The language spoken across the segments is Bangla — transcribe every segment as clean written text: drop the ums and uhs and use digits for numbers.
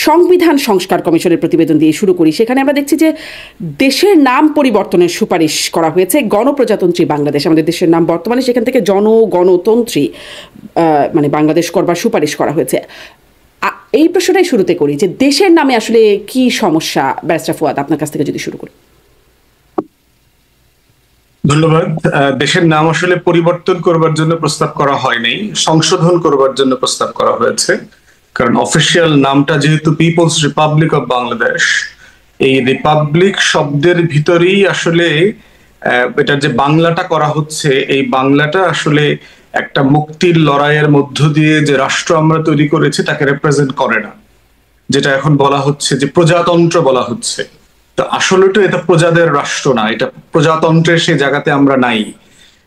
সংবিধান সংস্কার কমিশনের প্রতিবেদন দিয়ে শুরু করি। সেখানে আমরা দেখছি যে দেশের নাম পরিবর্তনের সুপারিশ করা হয়েছে। গণপ্রজাতন্ত্রী বাংলাদেশ আমাদের দেশের নাম, বর্তমানে সেখান থেকে গণতন্ত্রী মানে বাংলাদেশ করবার সুপারিশ করা হয়েছে। এই প্রশ্নটাই শুরুতে করি যে দেশের নামে আসলে কি সমস্যা, ব্যারিস্টার ফুয়াদ আপনার কাছ থেকে যদি শুরু করি। ধন্যবাদ। দেশের নাম আসলে পরিবর্তন করবার জন্য প্রস্তাব করা হয়নি, সংশোধন করবার জন্য প্রস্তাব করা হয়েছে। কারণ অফিসিয়াল নামটা যেহেতু পিপলস রিপাবলিক অফ বাংলাদেশ, এই রিপাবলিক শব্দের ভিতরেই আসলে এটা যে বাংলাটা করা হচ্ছে, এই বাংলাটা আসলে একটা মুক্তির লড়াইয়ের মধ্য দিয়ে যে রাষ্ট্র আমরা তৈরি করেছি তাকে রিপ্রেজেন্ট করে না। যেটা এখন বলা হচ্ছে যে প্রজাতন্ত্র বলা হচ্ছে, তো আসলে তো এটা প্রজাদের রাষ্ট্র না, এটা প্রজাতন্ত্রের সেই জায়গাতে আমরা নাই।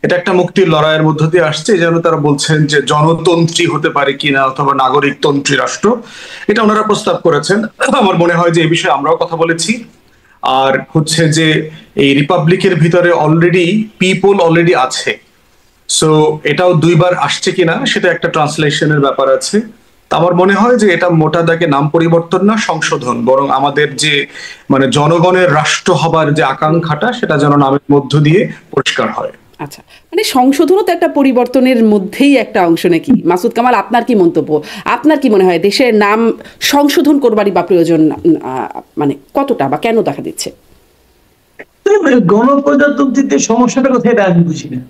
এটা একটা মুক্তির লড়াইয়ের মধ্য দিয়ে আসছে, এই জন্য তারা বলছেন যে জনতন্ত্রী হতে পারে কিনা অথবা নাগরিকতন্ত্রী রাষ্ট্র, এটা ওনারা প্রস্তাব করেছেন। আমার মনে হয় যে এই বিষয়ে আমরাও কথা বলেছি। আর হচ্ছে যে এই রিপাবলিকের ভিতরে অলরেডি পিপল অলরেডি আছে, সো এটাও দুইবার আসছে কিনা সেটা একটা ট্রান্সলেশনের ব্যাপার আছে। আমার মনে হয় যে এটা মোটা দাগে নাম পরিবর্তন না, সংশোধন, বরং আমাদের যে মানে জনগণের রাষ্ট্র হবার যে আকাঙ্ক্ষাটা সেটা যেন নামের মধ্য দিয়ে পরিষ্কার হয়। আচ্ছা, মানে সংশোধনও তো একটা পরিবর্তনের মধ্যেই একটা অংশ নাকি? মাসুদ কামাল, আপনার কি মন্তব্য? আপনার কি মনে হয় দেশের নাম সংশোধন করবারই বা প্রয়োজন মানে কতটা বা কেন দেখা দিচ্ছে? গণপ্রজাতন্ত্রীতে সমস্যাটা কোথায় এটা আমি বুঝি না।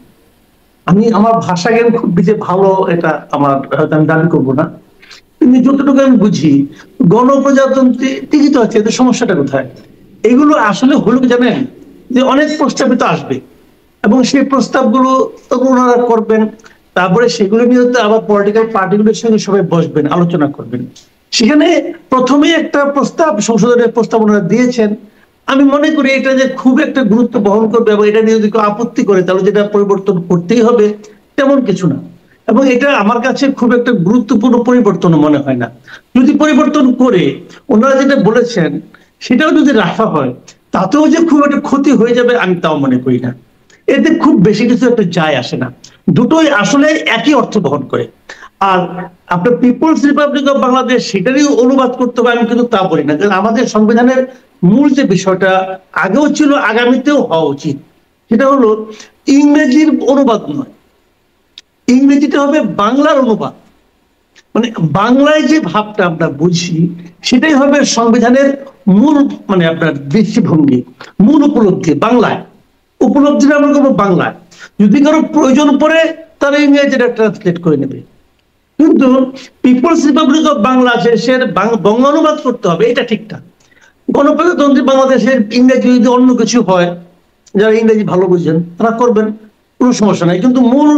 আমি আমার ভাষা জ্ঞান খুব বেশি ভালো এটা আমার হয়তো আমি দাবি করবো না, কিন্তু যতটুকু আমি বুঝি গণপ্রজাতন্ত্রী টিকিত আছে, এদের সমস্যাটা কোথায়? এগুলো আসলে হলো জানেন যে অনেক প্রস্তাবিত আসবে এবং সেই প্রস্তাবগুলো ওনারা করবেন, তারপরে সেগুলো নিয়ে আবার পলিটিক্যাল পার্টিগুলোর সঙ্গে সবাই বসবেন, আলোচনা করবেন। সেখানে প্রথমেই একটা প্রস্তাব, সংশোধনের প্রস্তাব ওনারা দিয়েছেন। আমি মনে করি এটা যে খুব একটা গুরুত্ব বহন করবে এবং এটা নিয়ে যদি কেউ আপত্তি করে তাহলে যেটা পরিবর্তন করতেই হবে তেমন কিছু না, এবং এটা আমার কাছে খুব একটা গুরুত্বপূর্ণ পরিবর্তন মনে হয় না। যদি পরিবর্তন করে ওনারা যেটা বলেছেন সেটাও যদি রাখা হয় তাতেও যে খুব একটা ক্ষতি হয়ে যাবে আমি তাও মনে করি না। এতে খুব বেশি কিছু একটা যায় আসে না, দুটোই আসলে একই অর্থ বহন করে। আর আপনার পিপলস রিপাবলিক অফ বাংলাদেশ সেটারই অনুবাদ করতে হবে আমি কিন্তু তা বলি না, কারণ আমাদের সংবিধানের মূল যে বিষয়টা আগেও ছিল, আগামীতেও হওয়া উচিত, সেটা হলো ইংরেজির অনুবাদ নয়, ইংরেজিটা হবে বাংলার অনুবাদ। মানে বাংলায় যে ভাবটা আমরা বুঝি সেটাই হবে সংবিধানের মূল মানে আপনার দৃষ্টিভঙ্গি, মূল উপলব্ধি বাংলায়, উপলব্ধিটা আমরা করবো বাংলায়। যদি কারো প্রয়োজন পড়ে তারা ইংরেজিটা ট্রান্সলেট করে নেবে, কিন্তু পিপলস রিপাবলিক অফ বাংলাদেশের বঙ্গানুবাদ করতে হবে, এটা ঠিকঠাক। গণপ্রজাতন্ত্রী বাংলাদেশের ইংরেজি যদি অন্য কিছু হয়, যারা ইংরেজি ভালো বুঝেন তারা করবেন, কোনো সমস্যা নাই, কিন্তু মূল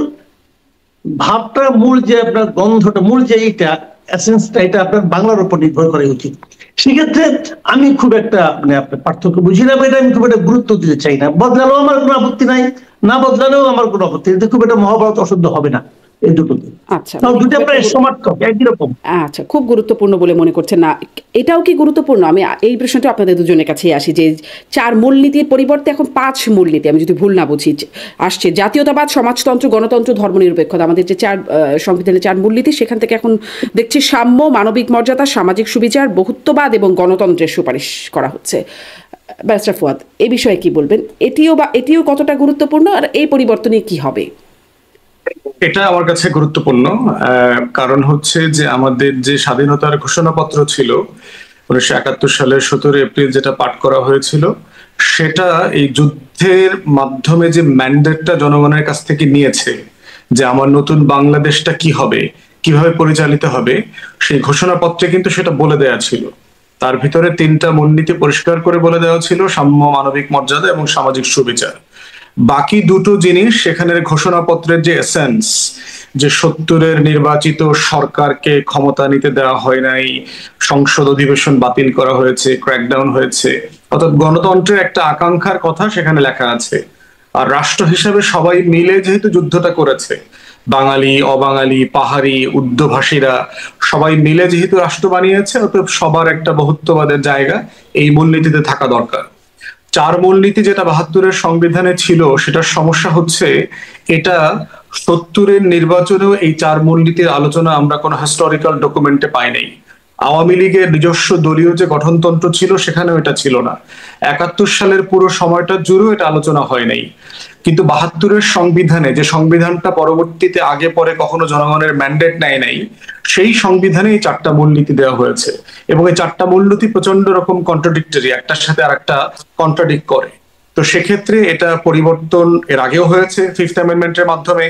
ভাবটা, মূল যে আপনার গন্ধটা, মূল যে এইটা এসেন্সটা, এটা আপনার বাংলার উপর নির্ভর করা উচিত। সেক্ষেত্রে আমি খুব একটা মানে আপনার পার্থক্য বুঝি না, এটা আমি খুব একটা গুরুত্ব দিতে চাই না। বদলালেও আমার কোনো আপত্তি নাই, না বদলালেও আমার কোনো আপত্তি নেই, খুব একটা মহাভারত অশুদ্ধ হবে না এই দুটো। আচ্ছা, দুটো প্রায় সমার্থক, একই রকম। আচ্ছা, খুব গুরুত্বপূর্ণ বলে মনে করছেন না? এটাও কি গুরুত্বপূর্ণ? আমি এই প্রশ্নটা আপনাদের দুজনের কাছেই আসি যে 4 মূলনীতির পরিবর্তে এখন 5 মূলনীতি, আমি যদি ভুল না বুঝি, আসছে। জাতীয়তাবাদ, সমাজতন্ত্র, গণতন্ত্র, ধর্মনিরপেক্ষতা, আমাদের যে 4 সংবিধানের 4 মূলনীতি, সেখান থেকে এখন দেখছি সাম্য, মানবিক মর্যাদা, সামাজিক সুবিচার, বহুত্ববাদ এবং গণতন্ত্রের সুপারিশ করা হচ্ছে। ব্যারিস্টার ফুয়াদ, এই বিষয়ে কি বলবেন? এটিও কতটা গুরুত্বপূর্ণ, আর এই পরিবর্তনে কি হবে? এটা আমার কাছে গুরুত্বপূর্ণ, কারণ হচ্ছে যে আমাদের যে স্বাধীনতার ঘোষণাপত্র ছিল 1971 সালের 17 এপ্রিল যেটা পাঠ করা হয়েছিল, সেটা এই যুদ্ধের মাধ্যমে যে ম্যান্ডেটটা জনগণের কাছ থেকে নিয়েছে যে আমার নতুন বাংলাদেশটা কি হবে, কিভাবে পরিচালিত হবে, সেই ঘোষণাপত্রে কিন্তু সেটা বলে দেয়া ছিল। তার ভিতরে 3টা মূলনীতি পরিষ্কার করে বলে দেওয়া ছিল, সাম্য, মানবিক মর্যাদা এবং সামাজিক সুবিচার। বাকি দুটো জিনিস সেখানের ঘোষণাপত্রের যে এসেন্স, যে 70-এর নির্বাচিত সরকারকে ক্ষমতা নিতে দেওয়া হয় নাই, সংসদ অধিবেশন বাতিল করা হয়েছে, ক্র্যাকডাউন হয়েছে, অর্থাৎ গণতন্ত্রের একটা আকাঙ্ক্ষার কথা সেখানে লেখা আছে। আর রাষ্ট্র হিসাবে সবাই মিলে যেহেতু যুদ্ধটা করেছে, বাঙালি, অবাঙালি, পাহাড়ি, উর্দুভাষীরা সবাই মিলে যেহেতু রাষ্ট্র বানিয়েছে, অতএব সবার একটা বহুত্ববাদের জায়গা এই মূলনীতিতে থাকা দরকার। 4 মূলনীতি যেটা 72-এর সংবিধানে ছিল, সেটার সমস্যা হচ্ছে এটা 70-এর নির্বাচনেও এই 4 মূলনীতির আলোচনা আমরা কোনো হিস্টোরিক্যাল ডকুমেন্টে পাই নাই। আওয়ামী লীগের নিজস্ব দলীয় যে গঠনতন্ত্র ছিল সেখানেও এটা ছিল না। ৭১ সালের পুরো সময়টা জুড়েও এটা আলোচনা হয় নাই। কিন্তু ৭২-এর সংবিধানে, যে সংবিধানটা পরবর্তীতে আগে পরে কখনো জনগণের ম্যান্ডেট নেয় নাই, সেই সংবিধানে এই 4টা মূলনীতি দেওয়া হয়েছে এবং এই 4টা মূলনীতি প্রচন্ড রকম কন্ট্রাডিক্টরি, একটার সাথে আরেকটা কন্ট্রাডিক্ট করে। তো সেক্ষেত্রে এটা পরিবর্তন এর আগেও হয়েছে 5th অ্যামেন্ডমেন্টের মাধ্যমে,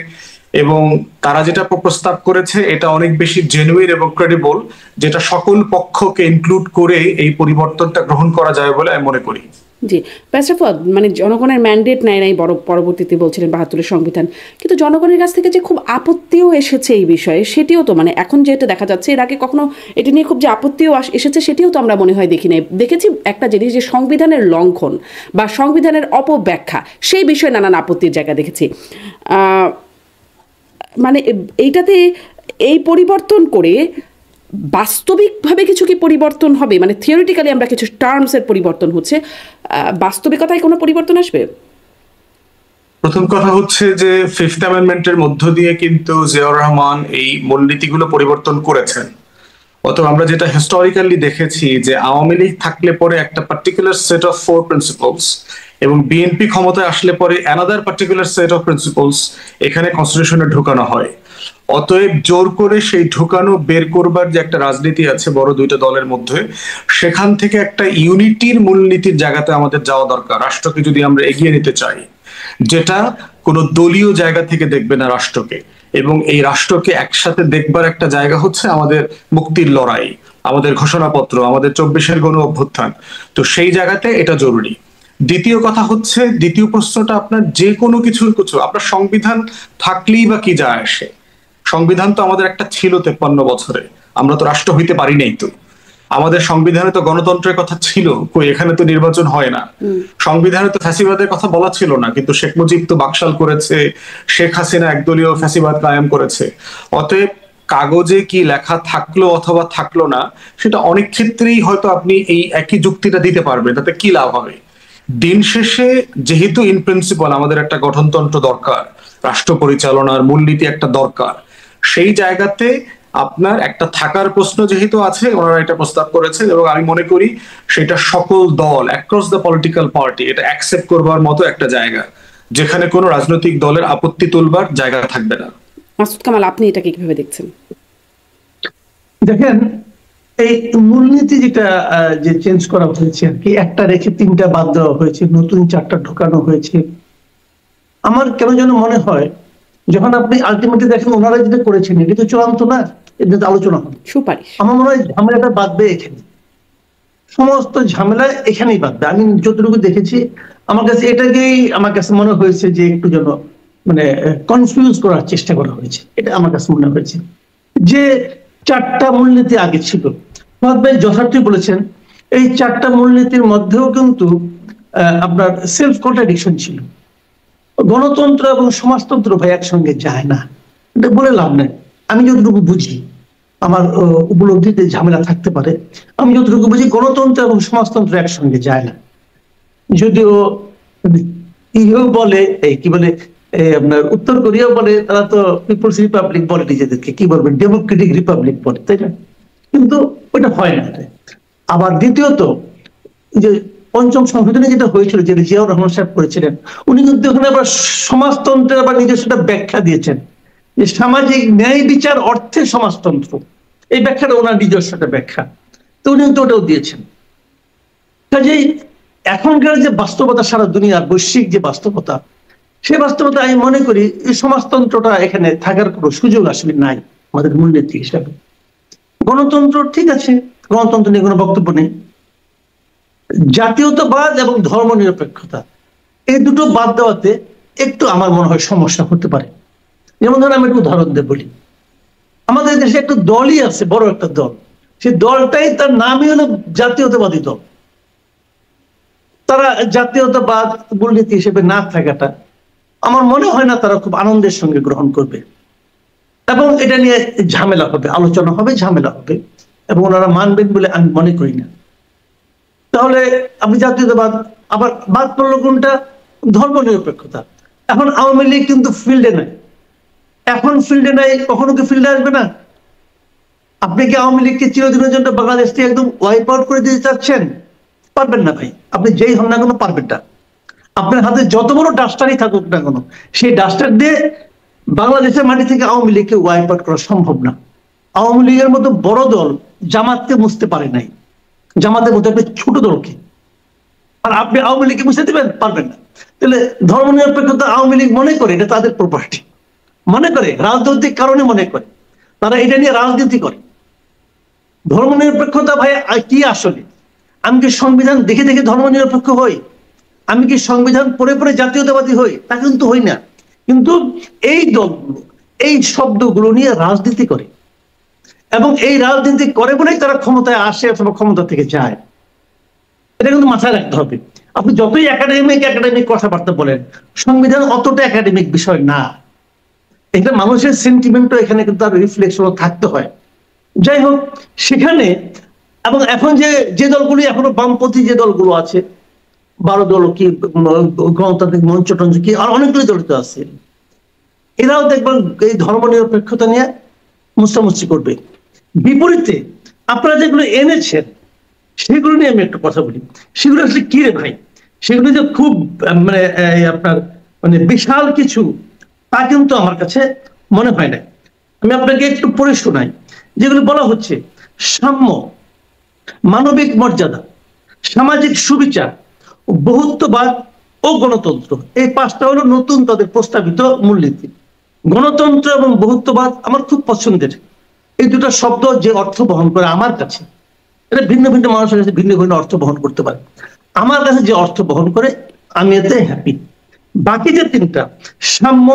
এবং তারা যেটা প্রস্তাব করেছে এটা অনেক বেশি জেনুইন এবং ক্রেডিবল, যেটা সকল পক্ষকে ইনক্লুড করে এই পরিবর্তনটা গ্রহণ করা যায় বলে আমি মনে করি। জি, ব্যারিস্টার ফুয়াদ, মানে জনগণের ম্যান্ডেট নেয় নাই বড়, পরবর্তীতে বলছিলেন ৭২-এর সংবিধান, কিন্তু জনগণের কাছ থেকে যে খুব আপত্তিও এসেছে এই বিষয়ে, সেটিও তো মানে এখন যেটা দেখা যাচ্ছে, এর আগে কখনো এটি নিয়ে খুব যে আপত্তিও এসেছে সেটিও তো আমরা মনে হয় দেখি নাই। দেখেছি একটা জিনিস, যে সংবিধানের লঙ্ঘন বা সংবিধানের অপব্যাখ্যা, সেই বিষয়ে নানান আপত্তির জায়গা দেখেছি। মানে এইটাতে এই পরিবর্তন করে বাস্তবিকভাবে কিছু কি পরিবর্তন হবে? মানে থিওরিটিক্যালি আমরা কিছু টার্মসের পরিবর্তন হচ্ছে, বাস্তবিকতায় কোনো পরিবর্তন আসবে? প্রথম কথা হচ্ছে যে 5th অ্যামেন্ডমেন্টের মধ্য দিয়ে কিন্তু জিয়াউর রহমান এই মূলনীতিগুলো পরিবর্তন করেছেন। অথবা আমরা যেটা হিস্টোরিক্যালি দেখেছি যে আওয়ামী লীগ থাকলে পরে একটা পার্টিকুলার সেট অফ 4 প্রিন্সিপলস এবং বিএনপি ক্ষমতায় আসলে পরে another particular set of principles এখানে কনস্টিটিউশনে ঢুকানো হয়। অতএব জোর করে সেই ঢুকানো বের করবার যে একটা রাজনীতি আছে বড় দুইটা দলের মধ্যে, সেখান থেকে একটা ইউনিটির মূলনীতির জায়গাতে আমাদের যাওয়া দরকার, রাষ্ট্রকে যদি আমরা এগিয়ে নিতে চাই, যেটা কোনো দলীয় জায়গা থেকে দেখবে না রাষ্ট্রকে, এবং এই রাষ্ট্রকে একসাথে দেখবার একটা জায়গা হচ্ছে আমাদের মুক্তির লড়াই, আমাদের ঘোষণাপত্র, আমাদের 24-এর গণ অভ্যুত্থান। তো সেই জায়গাতে এটা জরুরি। দ্বিতীয় কথা হচ্ছে, দ্বিতীয় প্রশ্নটা আপনার, যে কোনো কিছু আপনার সংবিধান থাকলেই বা কি যায় আসে? সংবিধান তো আমাদের একটা ছিল 53 বছরে, আমরা তো রাষ্ট্র হইতে পারি নাই। তো আমাদের সংবিধানে তো গণতন্ত্রের কথা ছিল, কই এখানে তো নির্বাচন হয় না। সংবিধানে তো ফ্যাসিবাদের কথা বলা ছিল না, কিন্তু শেখ মুজিব তো বাকশাল করেছে, শেখ হাসিনা একদলীয় ফ্যাসিবাদ কায়েম করেছে। অতএব কাগজে কি লেখা থাকলো অথবা থাকলো না, সেটা অনেক ক্ষেত্রেই হয়তো আপনি এই একই যুক্তিটা দিতে পারবেন, তাতে কি লাভ হবে? দিন শেষে যেহেতু ইন প্রিন্সিপাল আমাদের একটা গঠনতন্ত্র দরকার, রাষ্ট্র পরিচালনার মূলনীতি একটা দরকার, সেই জায়গাতে আপনার একটা থাকার প্রশ্ন যেহেতু আছে, ওনারা এটা প্রস্তাব করেছে এবং আমি মনে করি সেটা সকল দল অ্যাক্রস দ্য পলিটিক্যাল পার্টি এটা অ্যাকসেপ্ট করবার মতো একটা জায়গা, যেখানে কোনো রাজনৈতিক দলের আপত্তি তুলবার জায়গা থাকবে না। মাসুদ কামাল, আপনি এটাকে কিভাবে দেখছেন? দেখেন, এই মূলনীতি যেটা যে চেঞ্জ করা হয়েছে আর কি, একটা রেখে 3টা বাদ দেওয়া হয়েছে, নতুন 4টা ঢোকানো হয়েছে। আমার কেন যেন মনে হয়, যখন আপনি আলটিমেটলি দেখেন ওনারা যেটা করেছেন এটা তো চূড়ান্ত না, এটা আলোচনা হবে, সুপারিশ। আমার মনে হয় ঝামেলাটা বাঁধবে এখানে, সমস্ত ঝামেলা এখানেই বাঁধবে। আমি যতটুকু দেখেছি আমার কাছে এটাকেই আমার কাছে মনে হয়েছে যে একটু যেন মানে কনফিউজ করার চেষ্টা করা হয়েছে, এটা আমার কাছে মনে হয়েছে। যে 4টা মূলনীতি আগে ছিল, ফাহাদ ভাই যথার্থই বলেছেন, এই 4টা মূলনীতির মধ্যেও কিন্তু আপনার সেলফ কন্ট্রাডিকশন ছিল। গণতন্ত্র এবং সমাজতন্ত্র ভাই একসঙ্গে যায় না, এটা বলে লাভ নেই। আমি যতটুকু বুঝি, আমার উপলব্ধিতে ঝামেলা থাকতে পারে, আমি যতটুকু বুঝি গণতন্ত্র এবং সমাজতন্ত্র একসঙ্গে যায় না। যদিও ইও বলে, এই কি বলে, আপনার উত্তর কোরিয়াও বলে, তারা তো পিপলস রিপাবলিক বলে নিজেদেরকে, কি বলবেন, ডেমোক্রেটিক রিপাবলিক বলে, তাই না? কিন্তু ওটা হয় না। আবার দ্বিতীয়ত, যে 5ম সংশোধনী যেটা হয়েছিল, যেটা জিয়াউর রহমান সাহেব করেছিলেন, উনি কিন্তু ওখানে আবার সমাজতন্ত্রের আবার নিজস্ব ব্যাখ্যা দিয়েছেন, যে সামাজিক ন্যায় বিচার অর্থে সমাজতন্ত্র, এই ব্যাখ্যাটা ওনার নিজস্ব ব্যাখ্যা, তো উনি কিন্তু ওটাও দিয়েছেন। কাজেই এখনকার যে বাস্তবতা, সারা দুনিয়ার বৈশ্বিক যে বাস্তবতা, সেই বাস্তবতা আমি মনে করি এই সমাজতন্ত্রটা এখানে থাকার কোনো সুযোগ আসলে নাই আমাদের মূলনীতি হিসাবে। গণতন্ত্র ঠিক আছে, গণতন্ত্র নিয়ে কোনো বক্তব্য নেই। জাতীয়তাবাদ এবং ধর্ম নিরপেক্ষতা, এই দুটো বাদ দেওয়াতে একটু আমার মনে হয় সমস্যা হতে পারে। যেমন ধরুন, আমি একটু উদাহরণ দিয়ে বলি, আমাদের দেশে একটা দলই আছে, বড় একটা দল, সেই দলটাই তার নামই হলো জাতীয়তাবাদী দল। তারা জাতীয়তাবাদ মূলনীতি হিসেবে না থাকাটা আমার মনে হয় না তারা খুব আনন্দের সঙ্গে গ্রহণ করবে, এবং এটা নিয়ে ঝামেলা হবে, আলোচনা হবে, ঝামেলা হবে, এবং ওনারা মানবেন বলে আমি মনে করি না। তাহলে আপনি জাতীয়তাবাদ, আবার বাদ পড়লো কোনটা? ধর্ম নিরপেক্ষতা। এখন আওয়ামী লীগ কিন্তু ফিল্ডে নাই, এখন ফিল্ডে নাই, কখনো কি ফিল্ডে আসবে না? আপনি কি আওয়ামী লীগকে চিরদিনের জন্য বাংলাদেশ থেকে একদম ওয়াইপ আউট করে দিতে চাচ্ছেন? পারবেন না ভাই, আপনি যেই হন না কেন পারবেন না। আপনার হাতে যত বড় ডাস্টারই থাকুক না কেন, সেই ডাস্টার দিয়ে বাংলাদেশের মাটি থেকে আওয়ামী লীগকে ওয়াইপ আউট করা সম্ভব না। আওয়ামী লীগের মতো বড় দল জামাতকে মুছতে পারে নাই, জামাতের মতো একটা ছোট দলকে, আর আপনি আওয়ামী লীগকে মুছে দিবেন? পারবেন না। তাহলে ধর্মনিরপেক্ষতা আওয়ামী লীগ মনে করে এটা তাদের প্রপার্টি, মনে করে রাজনৈতিক কারণে মনে করে, তারা এটা নিয়ে রাজনীতি করে। ধর্মনিরপেক্ষতা ভাই কি আসলে? আমি কি সংবিধান দেখে দেখে ধর্মনিরপেক্ষ হই? আমি কি সংবিধান পড়ে পড়ে জাতীয়তাবাদী হই? তা কিন্তু হই না। কিন্তু এই দলগুলো এই শব্দগুলো নিয়ে রাজনীতি করে, এবং এই রাজনীতি করে বলেই তারা ক্ষমতায় আসে অথবা ক্ষমতা থেকে যায়। এটা কিন্তু মাথায় রাখতে হবে। আপনি যতই একাডেমিক কথাবার্তা বলেন, সংবিধান অতটা একাডেমিক বিষয় না। এটা মানুষের সেন্টিমেন্টও এখানে কিন্তু তার রিফ্লেকশন থাকতে হয়। যাই হোক, সেখানে এবং এখন যে দলগুলি এখনো বামপন্থী যে দলগুলো আছে, 12 দল কি গণতান্ত্রিক মঞ্চ টঞ্চ কি আর অনেকগুলি দলিত আছে, এরাও দেখবেন এই ধর্মনিরপেক্ষতা নিয়ে মুস্তামুস্তি করবে। বিপরীতে আপনারা যেগুলো এনেছেন সেগুলো নিয়ে আমি একটু কথা বলি। সেগুলো আসলে কি রে ভাই? সেগুলো যে খুব মানে আপনার মানে বিশাল কিছু, তা কিন্তু আমার কাছে মনে হয় না। আমি আপনাকে একটু পড়ে শোনাই। যেগুলো বলা হচ্ছে সাম্য, মানবিক মর্যাদা, সামাজিক সুবিচার, বহুত্ববাদ ও গণতন্ত্র, এই 5টা হলো নতুন তাদের প্রস্তাবিত মূলনীতি। গণতন্ত্র এবং বহুত্ববাদ আমার খুব পছন্দের। এই দুটো শব্দ যে অর্থ বহন করে আমার কাছে, এটা ভিন্ন ভিন্ন মানুষের কাছে ভিন্ন ভিন্ন অর্থ বহন করতে পারে। আমার কাছে যে অর্থ বহন করে আমি এতে হ্যাপি। বাকি যে 3টা, সাম্য,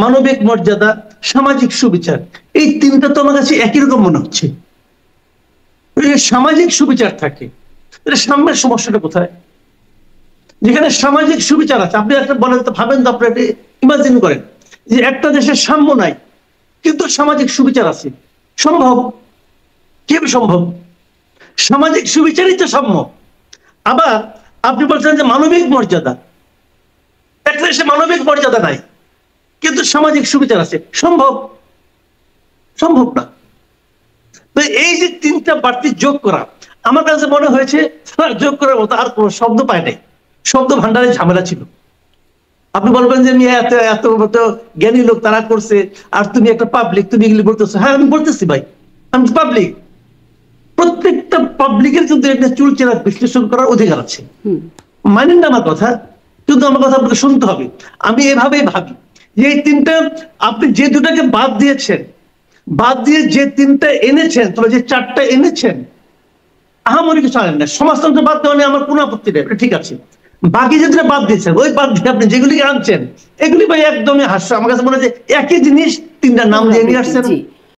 মানবিক মর্যাদা, সামাজিক সুবিচার, এই 3টা তো আমার কাছে একই রকম মনে হচ্ছে। সামাজিক সুবিচার থাকে, সাম্যের সমস্যাটা কোথায়? যেখানে সামাজিক সুবিচার আছে, আপনি একটা বলেন তো, ভাবেন তো, আপনি একটা ইমাজিন করেন যে একটা দেশের সাম্য নাই কিন্তু সামাজিক সুবিচার আছে। সম্ভব? কিভাবে সম্ভব? সামাজিক সুবিচারই তো সাম্য। আবার আপনি বলছেন যে মানবিক মর্যাদা, একটা দেশে মানবিক মর্যাদা নাই কিন্তু সামাজিক সুবিচার আছে। সম্ভব? সম্ভব না। তো এই যে 3টা বাড়তি যোগ করা, আমার কাছে মনে হয়েছে যোগ করার মতো আর কোনো শব্দ পায় নাই। শব্দ ভান্ডারে ঝামেলা ছিল। আপনি বলবেন যে এত এত জ্ঞানী লোক তারা করছে, আর তুমি একটা পাবলিক, তুমি এগুলি বলতেছো। হ্যাঁ, আমি বলতেছি ভাই, আমি পাবলিক। প্রত্যেকটা পাবলিকের কিন্তু একটা চুলচেরা বিশ্লেষণ করার অধিকার আছে। মানেন না আমার কথা? কিন্তু আমার কথা আপনাকে শুনতে হবে। আমি এভাবেই ভাবি যে এই 3টা, আপনি যে 2টাকে বাদ দিয়েছেন, বাদ দিয়ে যে 3টা এনেছেন, তবে যে 4টা এনেছেন, আহামরি কিছু আনেন না। সমাজতন্ত্র বাদ দেওয়া নিয়ে আমার কোনো আপত্তি নেই, ঠিক আছে। বাকি যে 2টা বাদ দিয়েছেন, ওই বাদ দিয়ে আপনি যেগুলিকে আনছেন, এগুলি ভাই একদমই হাস্য। আমার কাছে মনে হয় যে একই জিনিস 3টা নাম দিয়ে নিয়ে আসছেন।